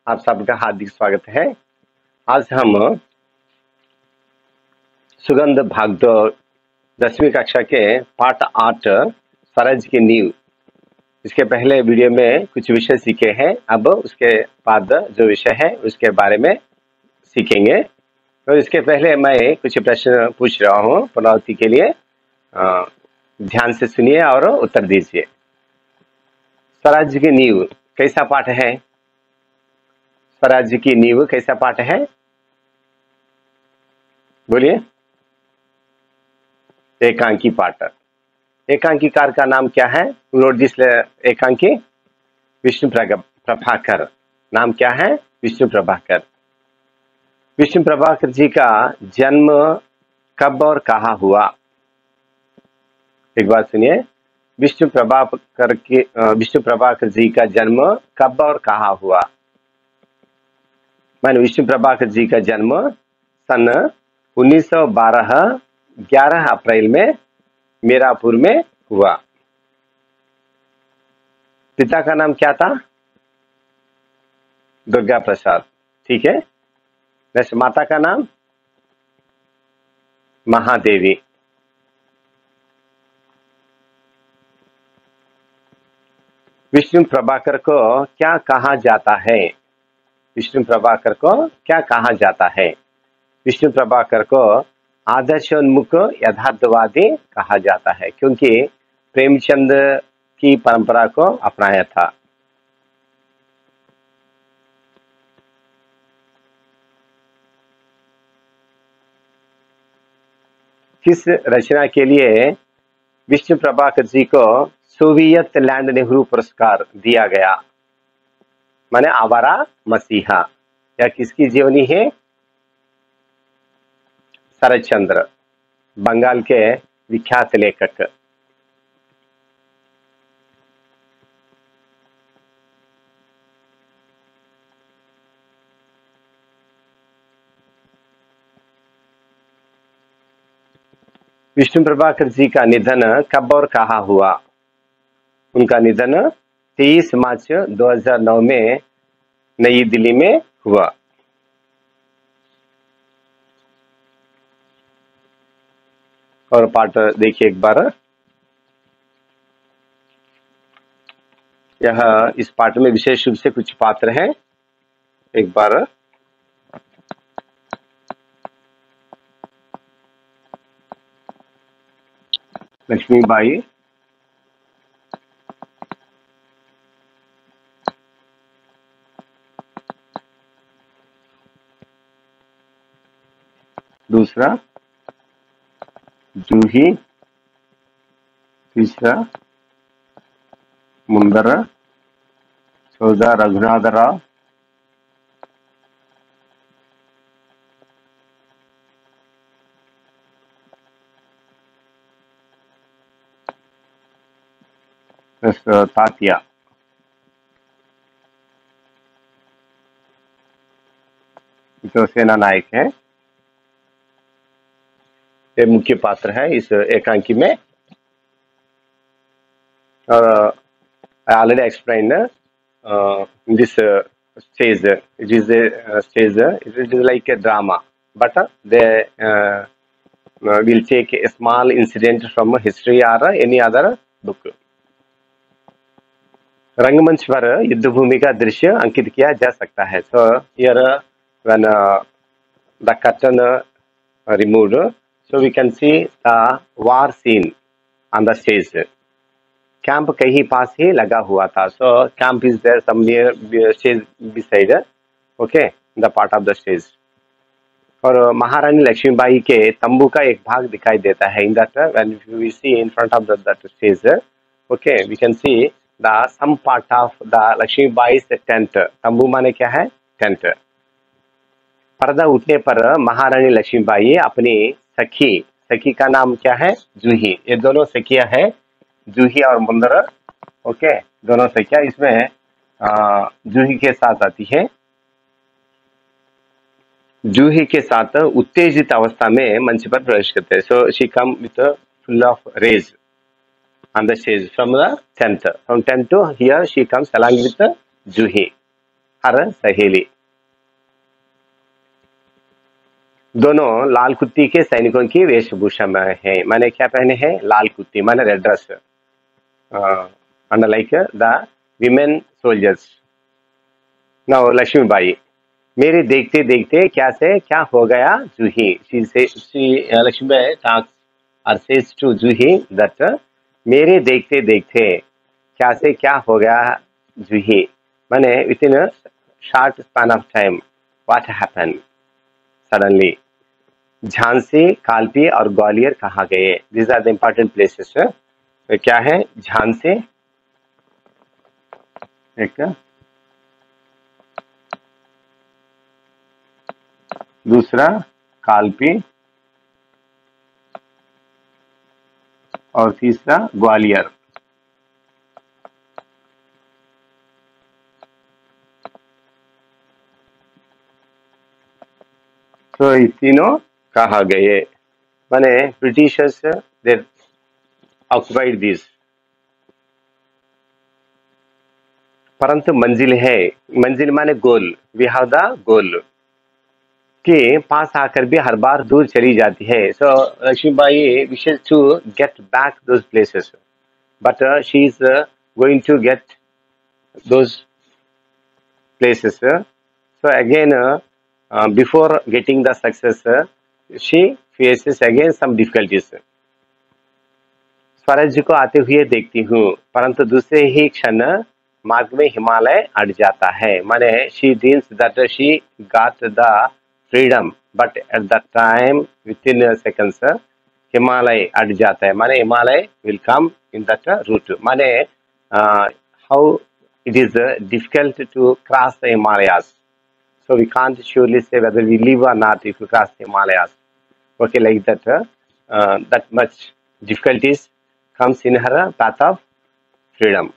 आप सबका हार्दिक स्वागत है। आज हम सुगंध भागदौड़ 10वीं कक्षा के पाठ 8 स्वराज की नींव, इसके पहले वीडियो में कुछ विषय सीखे हैं। अब उसके बाद जो विषय है उसके बारे में सीखेंगे। तो इसके पहले मैं कुछ प्रश्न पूछ रहा हूँ पुनरावृत्ति के लिए, ध्यान से सुनिए और उत्तर दीजिए। स्वराज की नींव कैसा पाठ है? स्वराज की नींव कैसा पाठ है? बोलिए। एकांकी पाठ। एकांकीकार का नाम क्या है? नोट दिस एकांकी विष्णु प्रभाकर। नाम क्या है? विष्णु प्रभाकर। विष्णु प्रभाकर जी का जन्म कब और कहाँ हुआ? एक बार सुनिए। विष्णु प्रभाकर जी का जन्म कब और कहाँ हुआ? मैंने विष्णु प्रभाकर जी का जन्म सन 1912 11 अप्रैल में मीरापुर में हुआ। पिता का नाम क्या था? दुर्गा प्रसाद। ठीक है। वैसे माता का नाम महादेवी। विष्णु प्रभाकर को क्या कहा जाता है? विष्णु प्रभाकर को क्या कहा जाता है? विष्णु प्रभाकर को आदर्शोन्मुख यथार्थवादी कहा जाता है, क्योंकि प्रेमचंद की परंपरा को अपनाया था। किस रचना के लिए विष्णु प्रभाकर जी को सोवियत लैंड नेहरू पुरस्कार दिया गया? माने आवारा मसीहा। यह किसकी जीवनी है? शरद चंद्र, बंगाल के विख्यात लेखक। विष्णु प्रभाकर जी का निधन कब और कहाँ हुआ? उनका निधन 23 मार्च 2009 में नई दिल्ली में हुआ। और पाठ देखिए एक बार। यह इस पाठ में विशेष रूप से कुछ पात्र हैं। एक बार लक्ष्मीबाई, दूसरा जूही, तीसरा मुंदर, चौथा रघुनाथ राव, तात्या। तो सेना नायक है, ये मुख्य पात्र है इस एकांकी में। I already explained this stage. It is a stage. It is like a drama, but they will take a small incident from history or any other book. रंगमंच पर युद्ध भूमि का दृश्य अंकित किया जा सकता है। So here when the curtain removed, so we can see the war scene on the stage. Camp कहीं पास ही लगा हुआ था। So camp is there somewhere stage beside, okay, the part of the stage. और महारानी लक्ष्मीबाई के तंबू का एक भाग दिखाई देता है। In that when we see in front of that stage, okay, we can see the some part of the Lakshmibai tent. तंबू माने क्या है? टेंट। पर्दा उठने पर महारानी लक्ष्मीबाई अपनी सखी का नाम क्या है? जूही। ये दोनों सखियां हैं, जूही और मुंदर, ओके, दोनों सखियां। इसमें जूही के साथ आती है। जूही के साथ उत्तेजित अवस्था में मंच पर प्रवेश करते हैं। So she come with full of rage on the stage from the tent. From tent to here she comes along with Juhi. Her सहेली। दोनों लाल कुत्ती के सैनिकों की वेशभूषा में है। माने क्या पहने हैं? लाल कुत्ती माने red dress, like the women soldiers. Now Lakshmibai, मेरे देखते देखते क्या से क्या हो गया जूही। Lakshmibai talks or says to Juhi that मेरे देखते देखते क्या से क्या हो गया जूही, माने within a short span of time what happen suddenly. Jhansi, Kalpi और ग्वालियर कहाँ गए? These are the important places. क्या है? झांसी एक, दूसरा कालपी और तीसरा ग्वालियर। तो ये तीनों कहाँ गए? माने ब्रिटिशर्स दे ऑक्युपाइड दिस। परंतु मंजिल है, मंजिल माने गोल, वी हैव द गोल के पास आकर भी हर बार दूर चली जाती है। So Lakshmibai wishes to get back those places, but she is going to get those places. So again, before getting the success, she faces again some difficulties. स्वराज्य को आते हुए देखती हूँ, परंतु दूसरे ही क्षण मार्ग में हिमालय अट जाता है। माने she dreams that she got the freedom, but at that time within seconds Himalaya अट जाता है। माने Himalaya will come in that route. माने how it is difficult to cross the Himalayas. So we can't surely say whether we live or not if we cross the Himalayas. Okay, like that, that much difficulties comes in her path of freedom.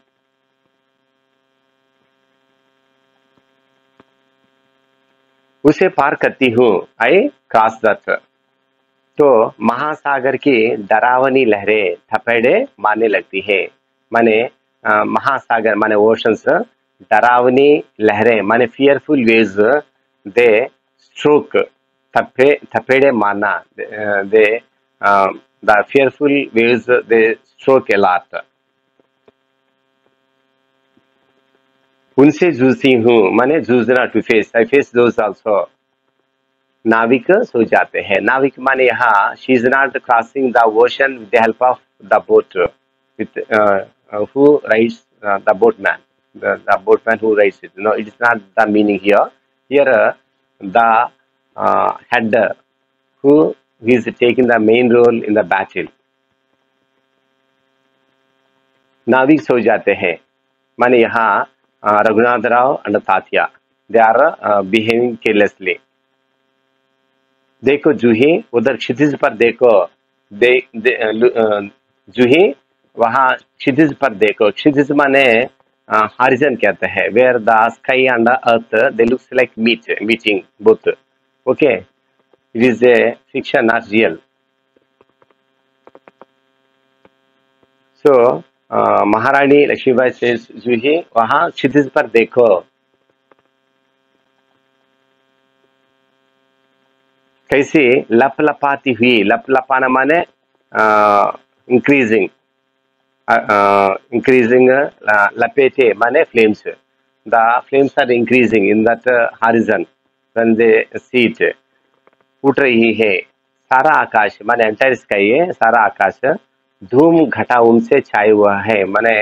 उसे पार करती हूँ, आई cross that. तो महासागर की डरावनी लहरें थपेड़े मारने लगती है। माने महासागर माने ओशंस, डरावनी लहरें माने फियरफुल वेव्स, दे स्ट्रोक, थपेड़े मारना, they the fearful waves they stroke a lot. उनसे जूझती हूँ माने जूझना, to face, I face those also. नाविक सो जाते हैं। नाविक माने यहाँ she is not crossing the ocean with the help of the boat, with who rides the boatman, the boatman who rides it. No, it is not the meaning here. Here the head who is taking the main role in the battle. नाविक सो जाते हैं माने यहाँ Raghunath Rao and Tatya, they are behaving carelessly. देखो जूही, उधर क्षितिज पर देखो, जूही वहां क्षितिज पर देखो। क्षितिज माने हॉरिजन कहते हैं, where the sky and earth they looks like meeting both. Okay, it is a fiction not real. So Maharani Lakshmibai says जूही, वहां क्षितिज पर देखो। कैसे? लपलपाती हुई, लपलपाना माने इंक्रीजिंग, increasing lapete माने flames. The flames are increasing in that horizon when they see it. उठ रही है। सारा आकाश माने एंटायर स्काई है, सारा आकाश धूम घटा उनसे छाया हुआ है। माने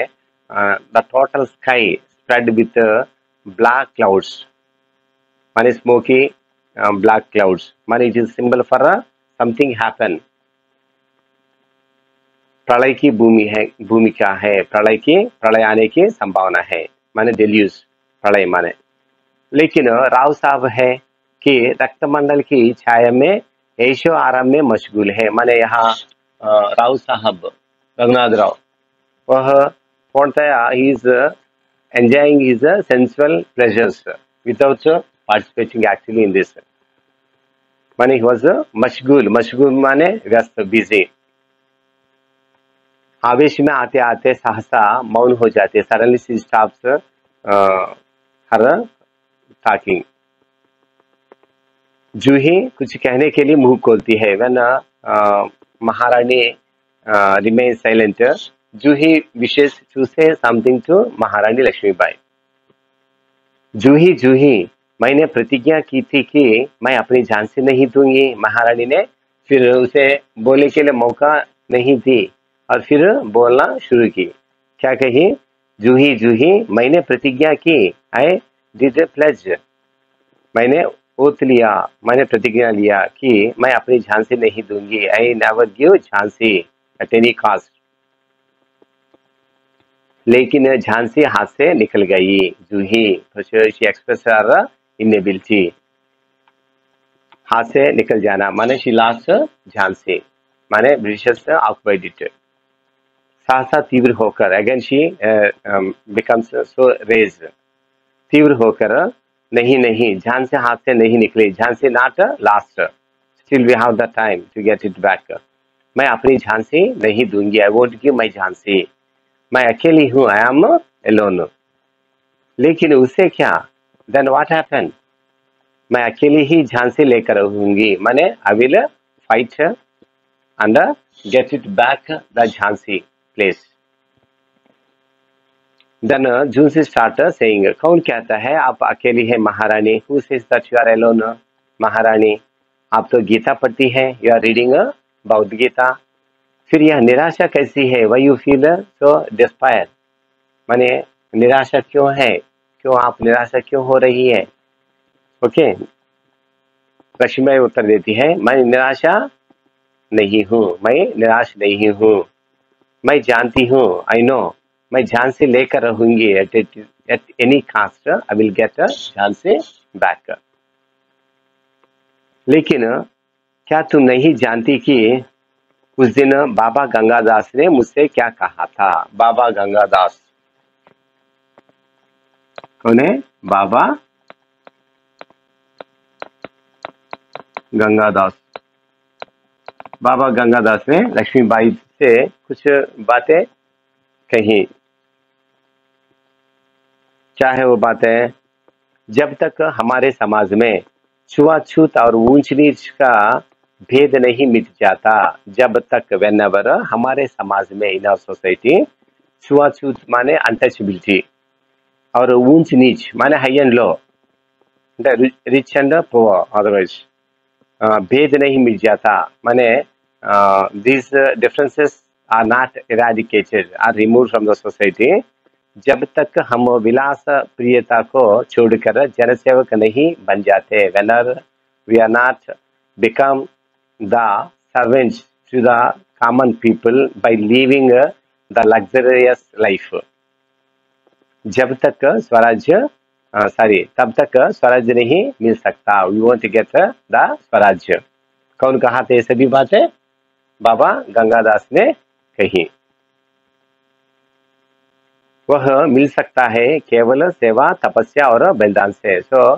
the total sky spread with black clouds, माने स्मोकी ब्लैक क्लाउड्स, माने it is symbol for something happen. प्रलय की भूमिका है, प्रलय आने की संभावना है, माने डेल्यूज, प्रलय माने। लेकिन राव साहब है कि रक्तमंडल की छाया में ऐशो आराम में मशगूल है। माने यहाँ राव साहब रघुनाथ राव, वह पूर्णतया he is enjoying his sensual pleasures without participating actually in this. माने ही वाज मशगूल, मशगूल माने व्यस्त, बिजी। आवेश में आते आते सहसा मौन हो जाते, suddenly she stops her talking. Juhi कुछ कहने के लिए मुंह खोलती है। When Maharani remain silent, Juhi wishes to say something to Maharani Lakshmibai. जूही जूही, मैंने प्रतिज्ञा की थी कि मैं अपनी जान से नहीं दूंगी। महारानी ने फिर उसे बोलने के लिए मौका नहीं दी और फिर बोलना शुरू की। क्या कही? जूही जूही, मैंने प्रतिज्ञा की। आई डिड प्लेज, मैंने ओथ लिया, मैंने प्रतिज्ञा लिया कि मैं अपनी झांसी नहीं दूंगी। I never give Jhansi at any cost. लेकिन झांसी हाथ से निकल गई। जूही शी एक्सप्रेस हर इनेबिलिटी। हाथ से निकल जाना माने शी लॉस्ट झांसी, माने ब्रिटिशर्स ऑक्युपाइड इट। सहसा तीव्र होकर, again she becomes so rage, तीव्र होकर, नहीं नहीं, झांसी हाथ से नहीं निकली। Jhansi not last, still we have the time to get it back. मैं अपनी झांसी नहीं दूंगी। I won't give my Jhansi. मैं अकेली हूँ, आई एम एलोन। लेकिन उससे क्या? Then what happen? मैं अकेली ही झांसी लेकर रहूंगी, माने I will fight and get it back the Jhansi place. Then juicy start saying, कौन कहता है आप अकेली है महारानी? Who says that you are alone? महारानी, आप तो गीता पढ़ती है, you are reading Bhagavad Gita. फिर यह निराशा कैसी है? Why you feel so despair, माने निराशा क्यों है? क्यों आप निराशा क्यों हो रही है? ओके, लक्ष्मीबाई उत्तर देती है, मैं निराशा नहीं हूँ, मैं निराश नहीं हूँ। मैं जानती हूँ, आई नो, मैं जान से लेकर रहूंगी। At any caste I will get जान से बैक। लेकिन क्या तुम नहीं जानती कि उस दिन बाबा गंगादास ने मुझसे क्या कहा था? बाबा गंगादास कौन है? बाबा गंगादास। बाबा गंगादास ने लक्ष्मीबाई से कुछ बातें कही। क्या है वो बातें? जब तक हमारे समाज में छुआछूत और ऊंच नीच का भेद नहीं मिट जाता, जब तक वेनेवर हमारे समाज में इन आवर सोसाइटी छुआछूत माने अनटचेबिलिटी और ऊंच नीच माने high and low, rich and poor, otherwise भेद नहीं मिट जाता, माने these differences are not eradicated, are removed from the society, जब तक हम विलास प्रियता को छोड़कर जनसेवक नहीं बन जाते, whenever we are not become the servants to the common people by living the luxurious life, जब तक स्वराज्य तब तक स्वराज्य नहीं मिल सकता। वी वॉन्ट गेट द स्वराज्य। कौन कहा थे ये सभी बातें? बाबा गंगादास ने कही। वह मिल सकता है केवल सेवा, तपस्या और बलिदान से। तो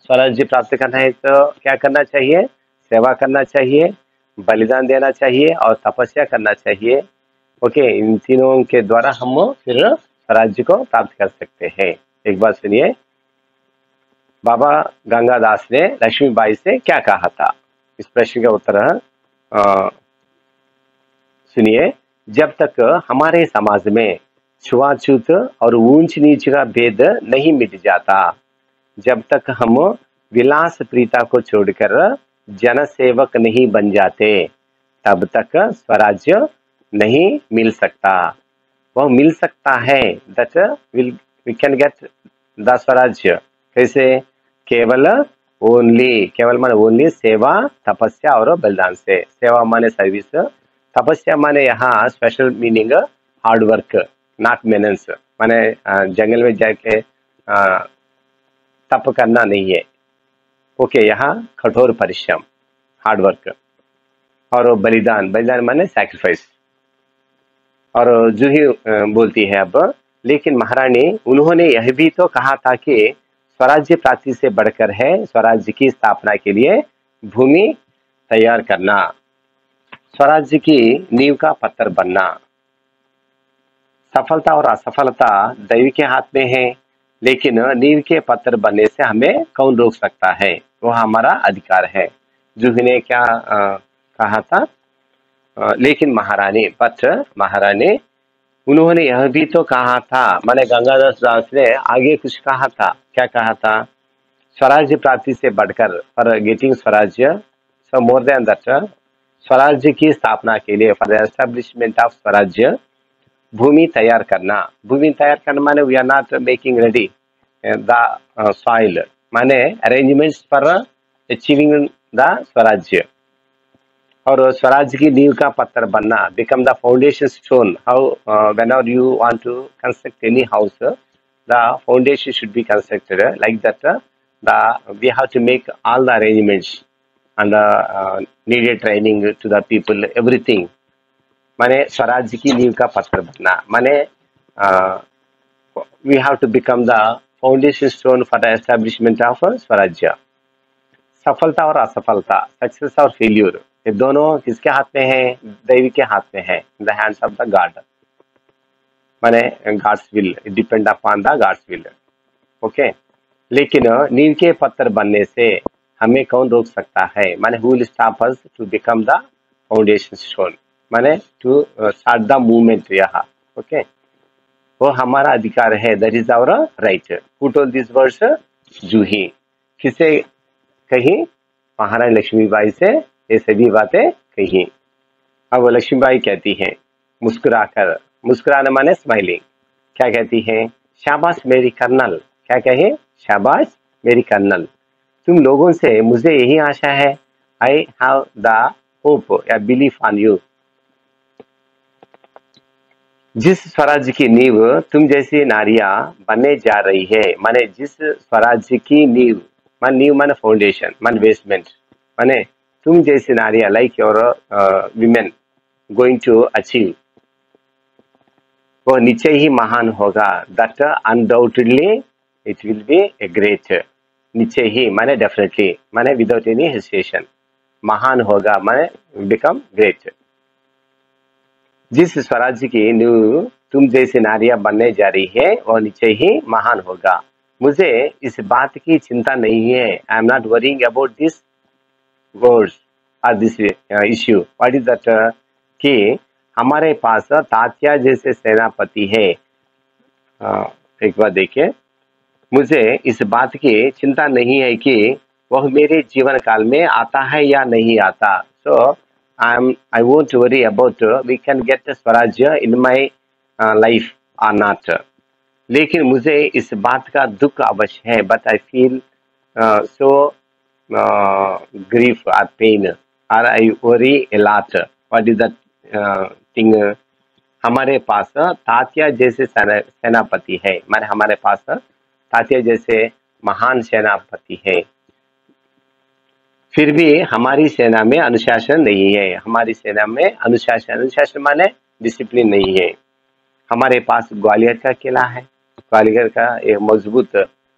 स्वराज्य प्राप्त करना है तो क्या करना चाहिए? सेवा करना चाहिए, बलिदान देना चाहिए और तपस्या करना चाहिए। ओके, इन तीनों के द्वारा हम फिर स्वराज्य को प्राप्त कर सकते हैं। एक बात सुनिए, बाबा गंगादास ने लक्ष्मीबाई से क्या कहा था? इस प्रश्न का उत्तर सुनिए। जब तक हमारे समाज में छुआछूत और ऊंच नीच का भेद नहीं मिट जाता, जब तक हम विलास प्रीता को छोड़कर जनसेवक नहीं बन जाते, तब तक स्वराज्य नहीं मिल सकता। वह मिल सकता है, that we can get the swarajya. कैसे? केवल ओनली, केवल माने ओनली सेवा, तपस्या और बलिदान से। सेवा माने सर्विस, तपस्या माने यहाँ special meaning hard work, not मेनेंस, माने जंगल में जाके तप करना नहीं है। ओके, यहाँ कठोर परिश्रम, हार्ड वर्क। और बलिदान, बलिदान माने सैक्रिफाइस। और जो ही बोलती है अब, लेकिन महारानी, उन्होंने यह भी तो कहा था कि स्वराज्य प्राप्ति से बढ़कर है स्वराज्य की स्थापना के लिए भूमि तैयार करना, स्वराज्य की नींव का पत्थर बनना। सफलता और असफलता दैव के हाथ में है। लेकिन नींव के पत्थर बनने से हमें कौन रोक सकता है? वो हमारा अधिकार है। जूही ने क्या कहा था? लेकिन महारानी, बट महारानी, उन्होंने यह भी तो कहा था, माने गंगादास दास ने आगे कुछ कहा था। क्या कहा था? स्वराज्य प्राप्ति से बढ़कर, फॉर गेटिंग स्वराज्य, सो मोर देन दैट, स्वराज्य की स्थापना के लिए, फॉर द एस्टेब्लिशमेंट ऑफ स्वराज्य, भूमि तैयार करना। भूमि तैयार करना माने we are not making ready the soil, माने arrangements for achieving the swarajya. और स्वराज की नींव का पत्थर बनना, become the foundation stone. How when are you want to construct any house, the foundation should be constructed like that, the we have to make all the arrangements and needed training to the people, everything. माने स्वराज की नींव का पत्थर बनना माने we have to become the foundation stone for the establishment of स्वराज्य। सफलता और असफलता, सक्सेस और फेल्यूर, ये दोनों किसके हाथ में है? दैवी के हाथ में है, in the hands of the god, माने god's will, it depend upon the god's will. Okay, लेकिन नींव के पत्थर बनने से हमें कौन रोक सकता है? माने who will stop us to become the foundation stone, माने टू स्टार्ट द मूवमेंट यहाँ। ओके, वो हमारा अधिकार है, that is our right. Who told this words? Juhi. किसे कही? महारानी लक्ष्मीबाई से ये सभी बातें कही। अब लक्ष्मीबाई कहती हैं मुस्कुराकर, मुस्कुराना माने स्माइलिंग, क्या कहती हैं? शाबाश मेरी कर्नल। क्या कहे? शाबाश मेरी कर्नल, तुम लोगों से मुझे यही आशा है। आई हैव द होप या बिलीफ ऑन यू। जिस स्वराज्य की नींव तुम जैसी नारियां बनने जा रही है, माने जिस स्वराज्य की नींव, मान नींव माने फाउंडेशन, मान बेसमेंट, माने तुम जैसी नारियां, like your women going to achieve, वो नीचे ही महान होगा। That undoubtedly it will be a great. नीचे ही माने डेफिनेटली, माने विदाउट एनी हेजिटेशन, महान होगा माने बिकम ग्रेट। जिस स्वराज्य की नींव तुम जैसी नारियां बनने जा रही है, वो नीचे ही महान होगा। मुझे इस बात की चिंता नहीं है। I am not worrying about this words और this issue. What is that? कि हमारे पास तात्या जैसे सेनापति है। एक बार देखिए, मुझे इस बात की चिंता नहीं है कि वह मेरे जीवन काल में आता है या नहीं आता। सो I won't worry about we can get the स्वराज्य in my life or not. लेकिन मुझे इस बात का दुख अवश्य है, but I feel so grief or pain or I worry a lot. What is that thing? हमारे पास तात्या जैसे सेनापति है, माने हमारे पास तात्या जैसे महान सेनापति है, फिर भी हमारी सेना में अनुशासन नहीं है। हमारी सेना में अनुशासन, अनुशासन माने डिसिप्लिन नहीं है। हमारे पास ग्वालियर का किला है, ग्वालियर का एक मजबूत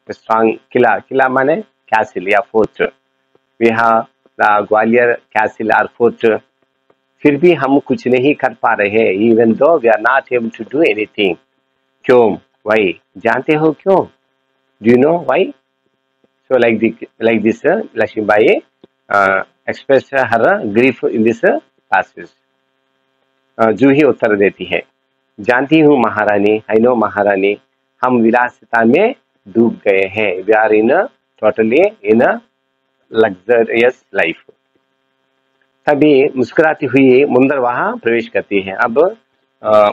स्ट्रांग किला, किला माने कैसल या fort. We have the Gwalior castle और फोर्ट, फिर भी हम कुछ नहीं कर पा रहे, even though we are not able to do anything. क्यों? वाई? जानते हो क्यों? Do you know why? So like this Lakshmibai expressed her grief in this passage. Juhi उत्तर देती है, जानती हूँ महारानी, आई नो महारानी, हम विलासिता में डूब गए हैं। We are in totally in luxurious life. तभी मुस्कुराती हुई मुंदर वहां प्रवेश करती है। अब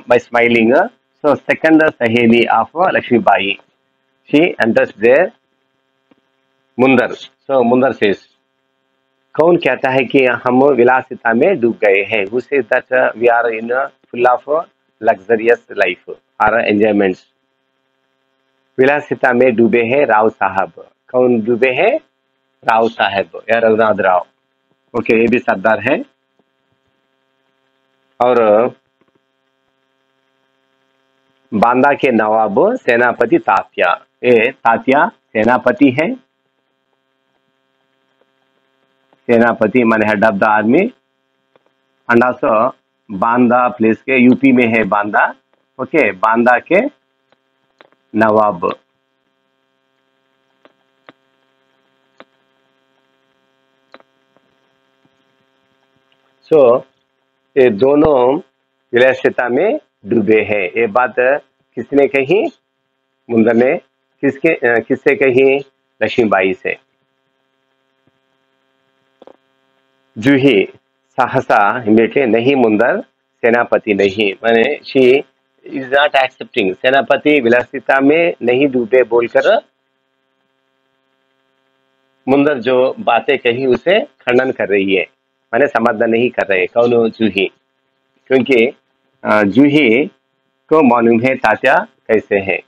by smiling, so second सहेली of Lakshmibai, she enters there. Mundar, so Mundar says, कौन कहता है कि हम विलासिता में डूब गए हैं? Who says that we are in full of luxurious life or enjoyments? विलासिता में डूबे हैं राव साहब। कौन डूबे हैं? राव साहब या रघुनाथ राव। ओके, ये भी सरदार है। और बांदा के नवाब सेनापति तात्या, ये तात्या सेनापति है। सेनापति माने head of the army, and also Banda place के यूपी में है बांदा। ओके, बांदा के नवाब सो ये दोनों विलासिता में डूबे हैं। ये बात किसने कही? मुंदर ने किससे कही? लक्ष्मीबाई से। जूही सहसा इमीडिएटली, नहीं मुंदर सेनापति नहीं, माने शी इज नॉट एक्सेप्टिंग, सेनापति विलासिता में नहीं डूबे बोलकर मुंदर जो बातें कही उसे खंडन कर रही है, माने समर्थन नहीं कर रहे। कौन? जूही। क्योंकि जूही को मालूम है तात्या कैसे है।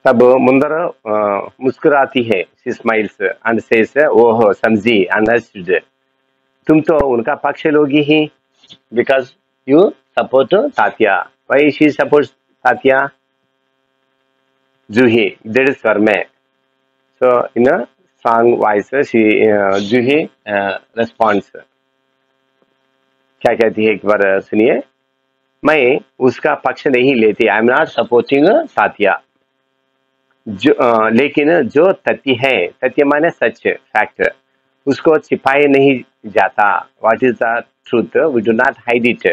तब मुंदर मुस्कुराती है, she smiles and says, oh समझी, अंडरस्टूड, तुम तो उनका पक्ष लोगी ही, because you support Tatya. Why she supports Tatya? Juhi दृढ़ स्वर में, so in a strong voice she Juhi responds. क्या कहती है एक बार सुनिए। मैं उसका पक्ष नहीं लेती, आई एम नॉट सपोर्टिंग तात्या। लेकिन जो तथ्य है, तथ्य माने सच, फैक्ट, उसको छिपाए नहीं जाता। What is the truth, we do not hide it,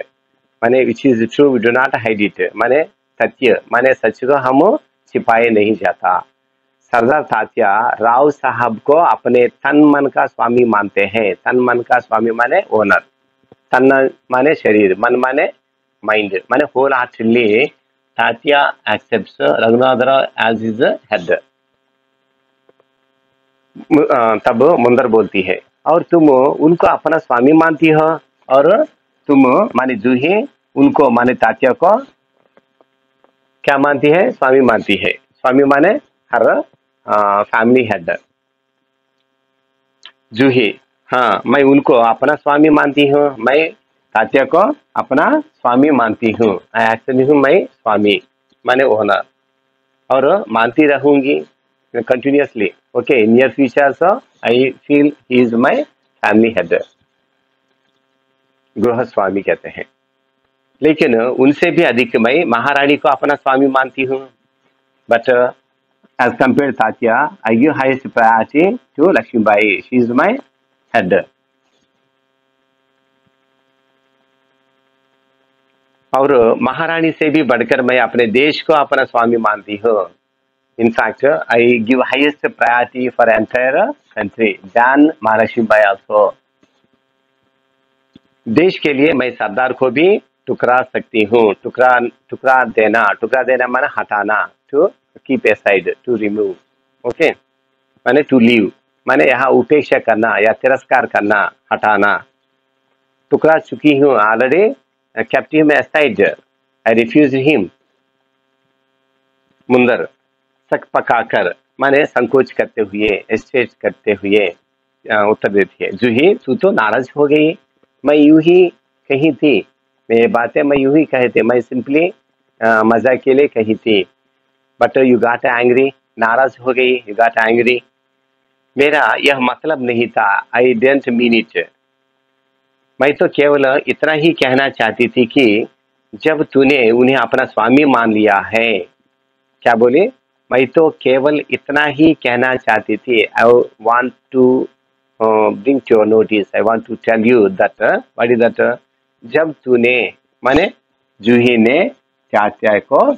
माने which is true we do not hide it, माने सत्य माने सच को हम छिपाए नहीं जाता। सरदार तात्या राव साहब को अपने तन मन का स्वामी मानते हैं। तन मन का स्वामी माने ओनर, तन माने शरीर, मन माने माइंड, माने wholeheartedly Tatya accepts Raghunathrao as his head. तब मुंदर बोलती है, और तुम उनको अपना स्वामी मानती हो, और तुम माने जूही उनको माने तात्या को क्या मानती है? स्वामी मानती है। स्वामी माने हर फैमिली हेड। जूही, हाँ मैं उनको अपना स्वामी मानती हूँ, मैं तात्या को अपना स्वामी मानती हूँ। आई एक्चुअली हूँ मैं स्वामी माने ओनर, और मानती रहूंगी continuously. Okay, in near future so I feel he is my family head, गृह स्वामी कहते हैं। लेकिन उनसे भी अधिक मैं महारानी को अपना स्वामी मानती हूँ। But as compare Tatya, I give highest priority to Lakshmibai, she is my head. और महारानी से भी बढ़कर मैं अपने देश को अपना स्वामी मानती हूँ। In fact, I give highest priority for entire country than Maharashtra Bai also. देश के लिए मैं सरदार को भी टुकरा सकती हूँ। टुकरा देना माने हटाना, to keep aside, to remove. Okay, माने टू लीव, माने यहाँ उपेक्षा करना या तिरस्कार करना, हटाना। टुकरा चुकी हूँ already, kept him aside, I refused him. मुंदर सक पकाकर माने संकोच करते हुए, एस्टेट करते हुए उत्तर देती है। जूही तू तो नाराज हो गई, मैं यूं ही कही थी, ये बातें मैं यूं ही कहे थे, मैं सिंपली मजाक के लिए कही थी। बट यू गॉट एंग्री, नाराज हो गई, यू गॉट एंग्री। मेरा यह मतलब नहीं था, आई डिडंट मीन इट। मैं तो केवल इतना ही कहना चाहती थी कि जब तूने उन्हें अपना स्वामी मान लिया है। क्या बोले? मैं तो केवल इतना ही कहना चाहती थी, I want to bring to your notice, I want to tell you that, what is that, जब तूने माने जूही ने तात्या को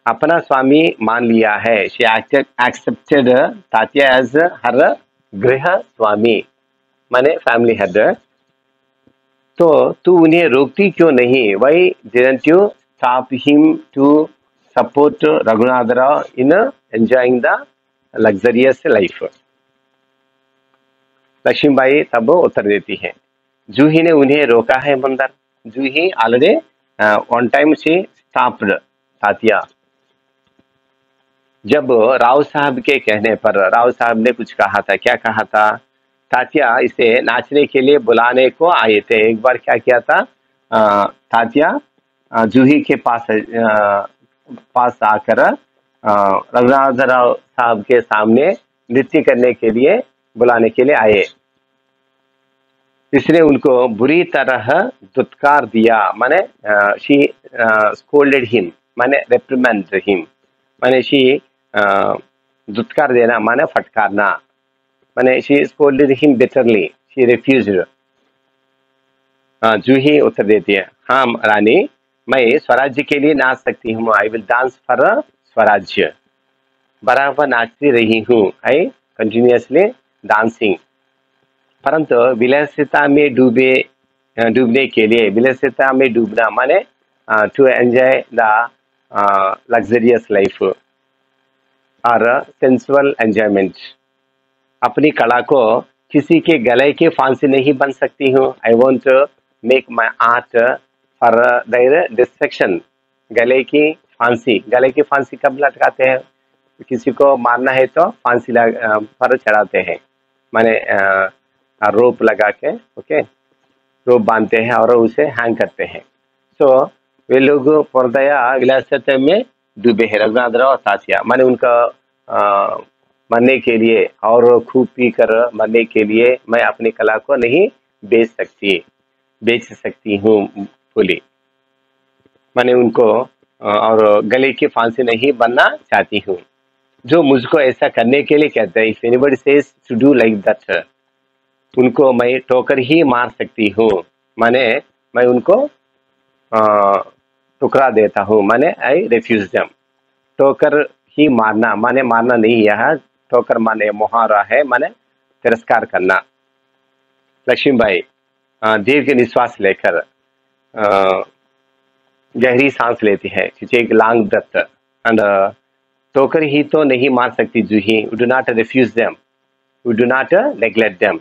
अपना स्वामी मान लिया है, शी एक्सेप्टेड तात्या एज हर गृह स्वामी माने फैमिली हेड, तो तू उन्हें रोकती क्यों नहीं? Why didn't you stop him to support Raghunathrao in enjoying the luxurious life? Lakshmibai तब उत्तर देती है, जूही ने उन्हें रोका है Mundar. Juhi already on time से स्टॉप्ड तात्या। जब राव साहब के कहने पर, राव साहब ने कुछ कहा था, क्या कहा था? तात्या इसे नाचने के लिए बुलाने को आए थे। एक बार क्या किया था, तात्या जूही के पास आकर रघुनाथराव साहब के सामने नृत्य करने के लिए बुलाने के लिए आए। इसने उनको बुरी तरह दुत्कार दिया, माने शी स्कोल्डेड हिम, माने रेप्रिमेंड हिम, माने शी दुत्कार देना माने फटकारना। माने she scolded him bitterly. She refused. जूही उत्तर देती है, हाँ रानी, मैं स्वराज्य के लिए नाच सकती हूँ। आई विल डांस फॉर स्वराज्य। बराबर नाचती रही हूँ, आई कंटिन्यूअसली डांसिंग। परंतु विलासिता में डूबने के लिए, विलासिता में डूबना माने to enjoy the luxurious life और सेंसुअल एंजॉयमेंट, अपनी कला को किसी के गले की फांसी नहीं बन सकती हूँ। I want to make my art for their destruction. गले की फांसी कब लटकाते हैं? किसी को मारना है तो फांसी पर चढ़ाते हैं, माने रोप लगा के, ओके, रोप बांधते हैं और उसे हैंग करते हैं। सो वे लोग पर्दया विलासिता में डूबे हैं, रघुनाथ राव और तात्या, माने उनका मरने के लिए और खूब पी कर मरने के लिए मैं अपनी कला को नहीं बेच सकती हूँ बोली, मैंने उनको और गले की फांसी नहीं बनना चाहती हूँ। जो मुझको ऐसा करने के लिए कहते हैं, if anybody says to do like that, उनको मैं ठोकर ही मार सकती हूँ, माने मैं उनको टुकड़ा देता हूँ, माने आई रिफ्यूज देम। ठोकर ही मारना माने मारना नहीं, यह ठोकर माने मुहावरा है, माने तिरस्कार करना। लक्ष्मीबाई दीर्घ निश्वास लेकर गहरी सांस लेती है, टेक लॉन्ग ब्रेथ एंड ठोकर ही तो नहीं मार सकती Juhi, we do not refuse them, we do not neglect them.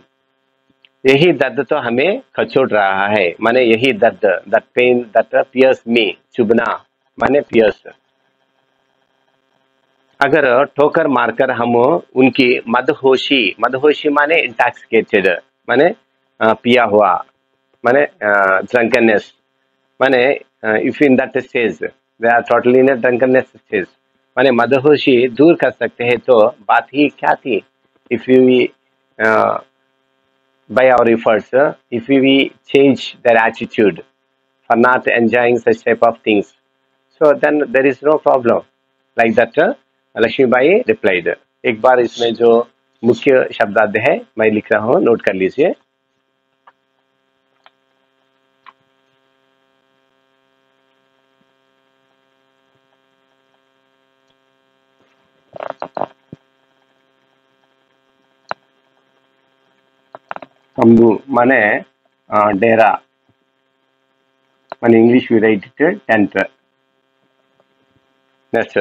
यही दर्द तो हमें खचोड़ रहा है, माने यही दर्द, दैट पेन दैट पियर्स मी, चुभना माने पियर्स। अगर ठोकर मारकर हम उनकी मदहोशी माने इंटॉक्सिकेटेड, माने पिया हुआ, माने ड्रंकनेस, माने if in that stage they are totally in drunkenness stage, माने मदहोशी दूर कर सकते हैं तो बात ही क्या थी। If we by our efforts, if we change their attitude for not enjoying such type of things, so then there is no problem. Like that, Lakshmibai replied. एक बार इसमें जो मुख्य शब्दार्थ है मैं लिख रहा हूँ, नोट कर लीजिए। तंबू माने डेरा, माने English we write it tent. Next,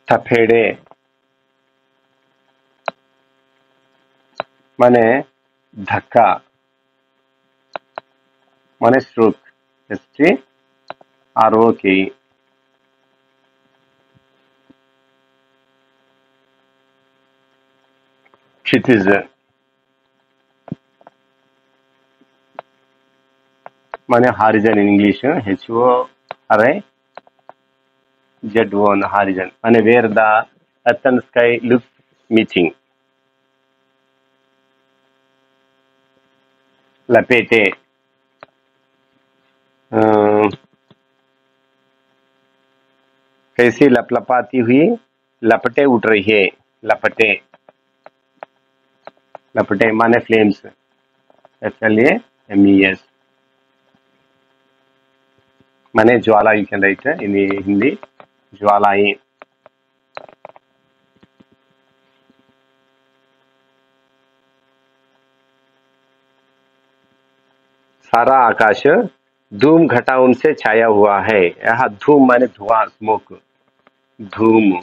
थपेड़े माने धक्का, माने स्ट्रोक, STROK। क्षितिज माने horizon in English, HORIZON, horizon माने where the earth and sky look meeting. लपेटे कैसी लपलपाती हुई लपटे उठ रही है, लपटे लपटे माने फ्लेम्स, FLAMES माने ज्वाला, यू कैन राइट इन हिंदी, ज्वालाएं। सारा आकाश धूम घटाओं से छाया हुआ है, यह धूम माने धुआं, स्मोक, धूम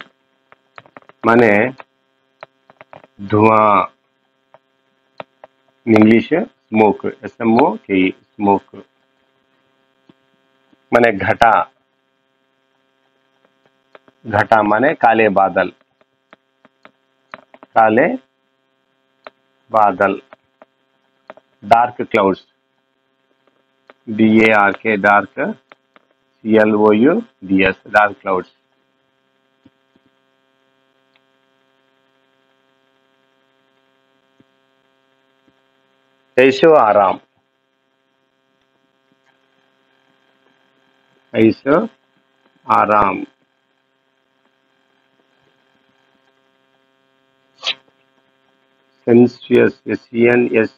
माने धुआं, इंग्लिश स्मोक, SMOK, स्मोक माने घटा, घटा माने काले बादल, काले बादल। Dark clouds, DARK, dark, CLOUDS, dark clouds. ऐशो आराम, ऐशो आराम, sensuous, sensuous,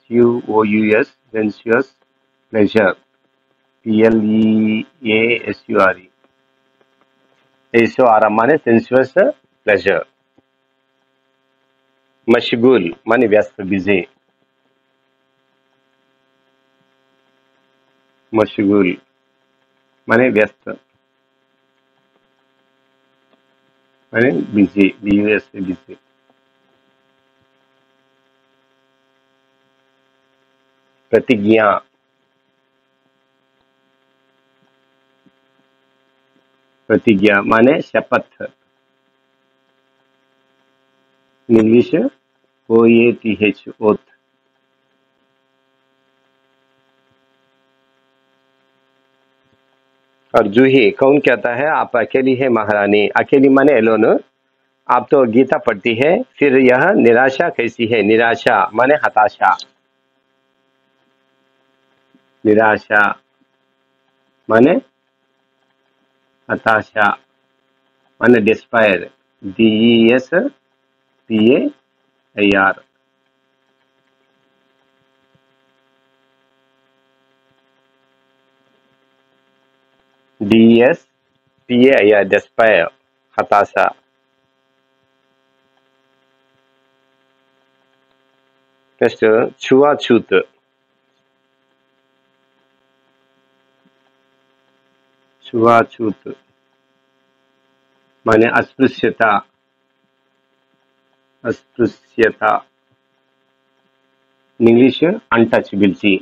sensuous, pleasure, pleasure, ऐसो आराम माने sensuous pleasure, मशगूल माने व्यस्त बिजी, मशगूल माने व्यस्त माने बिजी, बिजी, प्रतिज्ञा, प्रतिज्ञा माने शपथ, इंग्लिश OATH, ओथ। और जूही कौन कहता है आप अकेली है महारानी, अकेली माने एलोन, आप तो गीता पढ़ती है, फिर यह निराशा कैसी है, निराशा माने हताशा, निराशा माने हताशा माने डिस्पायर, DESPAIR, DESPAIR, डिस्पायर हताशा। नेक्स्ट छुआछूत, छुआछूत माने अस्पृश्यता, अस्पृश्यता, इंग्लिश अनटचबिलिटी,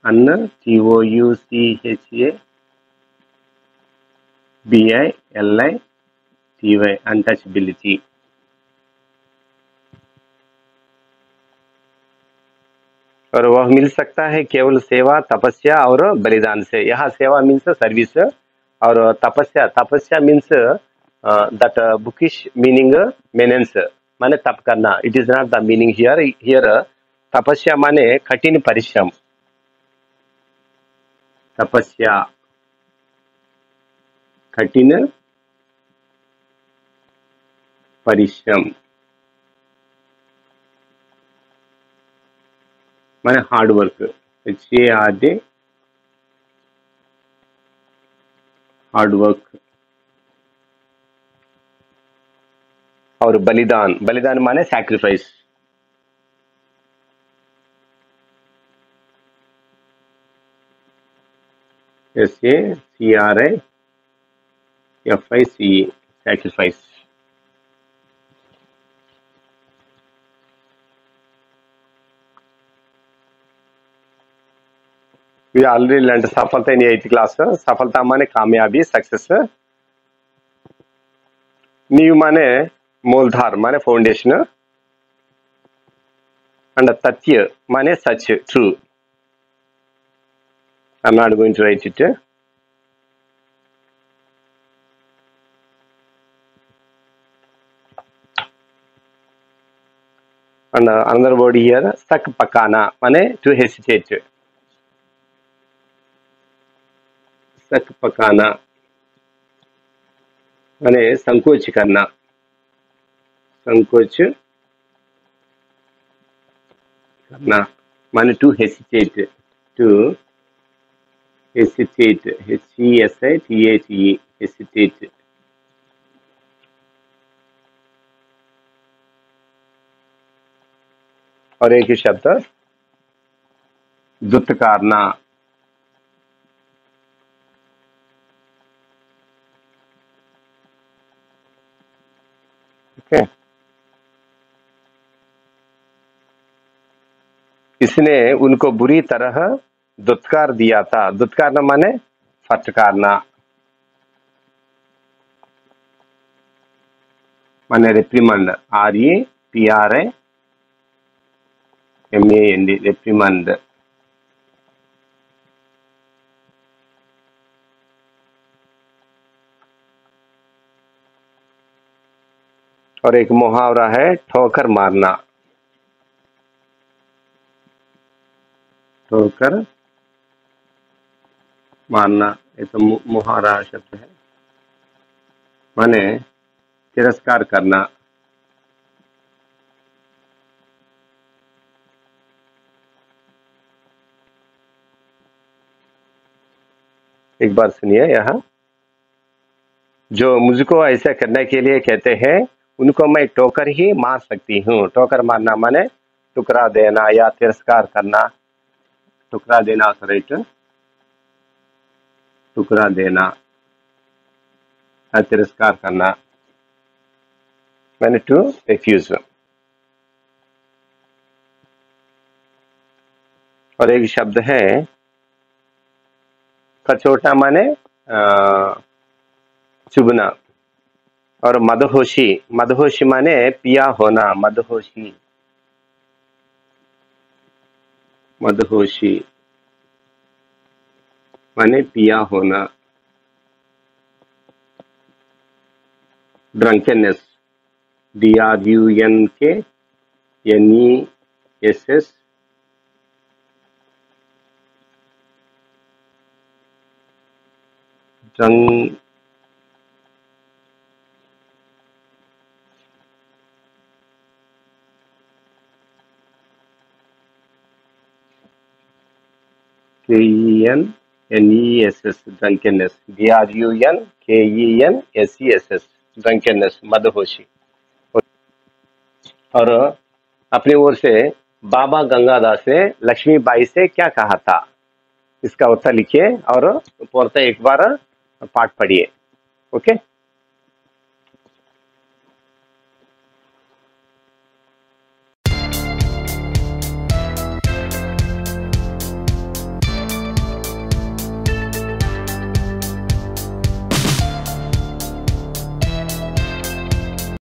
TOUCHABILITY, अनटचबिलिटी। और वह मिल सकता है केवल सेवा, तपस्या और बलिदान से। यहाँ सेवा मीन्स सर्विस और तपस्या, तपस्या means that bookish meaning menace माने तप करना, it is not the meaning here, here तपस्या माने कठिन परिश्रम, तपस्या कठिन परिश्रम माने hard work, HARD, hard work. और बलिदान, बलिदान माने sacrifice, SACRIFICE, sacrifice। We already learned सफलता in 8th class, सफलता माने कामयाबी, सक्सेस, नींव माने मूलधार माने फाउंडेशन, and तथ्य माने सच, true. I'm not going to write it. And another word here, sak pakana माने to hesitate, sak pakana माने संकोच करना, संकोच करना माने to hesitate, to hesitate, HESITATE, hesitate। और एक ही शब्द दुत्कारना, ओके। इसने उनको बुरी तरह दुत्कार दिया था, दुत्कारना माने फटकारना माने रिप्रिमंड, REPRIMAND, रिप्रिमंड। और एक मुहावरा है ठोकर मारना, ठोकर मारना, ये तो मुहावरा शब्द है। माने तिरस्कार करना। एक बार सुनिए यहाँ, जो मुझको ऐसा करने के लिए कहते हैं उनको मैं ठोकर ही मार सकती हूँ। ठोकर मारना माने टुकड़ा देना या तिरस्कार करना। टुकड़ा देना, राइट, टुकड़ा देना या तिरस्कार करना, मैंने टू रिफ्यूज। और एक शब्द है कचोटा माने चुभना। और मदहोशी, मदहोशी माने पिया होना। मदहोशी, मदहोशी माने पिया होना। Drunkenness, DRUNKNESS, drunk, KENNESS, drunkenness, DRUNKENSESS, drunkenness, मदहोशी। और अपनी ओर से बाबा गंगादास ने लक्ष्मीबाई से क्या कहा था, इसका उत्तर लिखिए और पूर्णतः एक बार पाठ पढ़िए। ओके।